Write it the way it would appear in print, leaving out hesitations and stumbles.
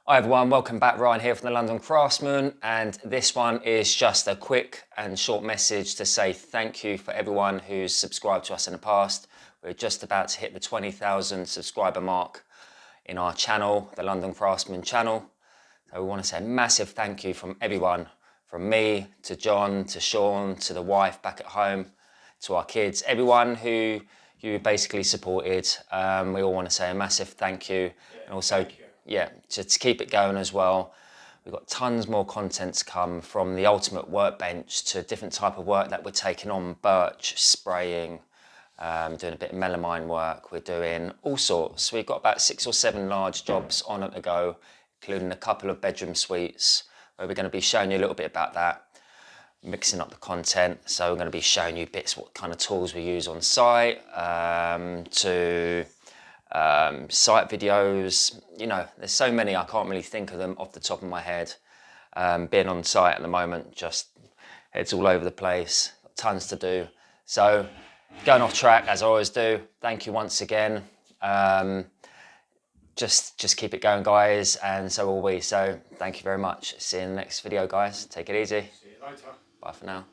Hi everyone, welcome back. Ryan here from the London Craftsman, and this one is just a quick and short message to say thank you for everyone who's subscribed to us in the past. We're just about to hit the 20,000 subscriber mark in our channel, the London Craftsman channel. So we want to say a massive thank you from everyone, from me to John to Sean to the wife back at home to our kids, everyone who you basically supported. We all want to say a massive thank you, and also to keep it going as well. We've got tons more content to come, from the ultimate workbench to different type of work that we're taking on, birch, spraying, doing a bit of melamine work. We're doing all sorts. We've got about 6 or 7 large jobs on at the go, including a couple of bedroom suites, where we're going to be showing you a little bit about that, mixing up the content. So we're going to be showing you bits, what kind of tools we use on site, to site videos. You know, there's so many, I can't really think of them off the top of my head. Being on site at the moment, just it's all over the place, tons to do. So going off track as I always do. Thank you once again. Just keep it going, guys, and so will we. So thank you very much. See you in the next video, guys. Take it easy. See you later. Bye for now.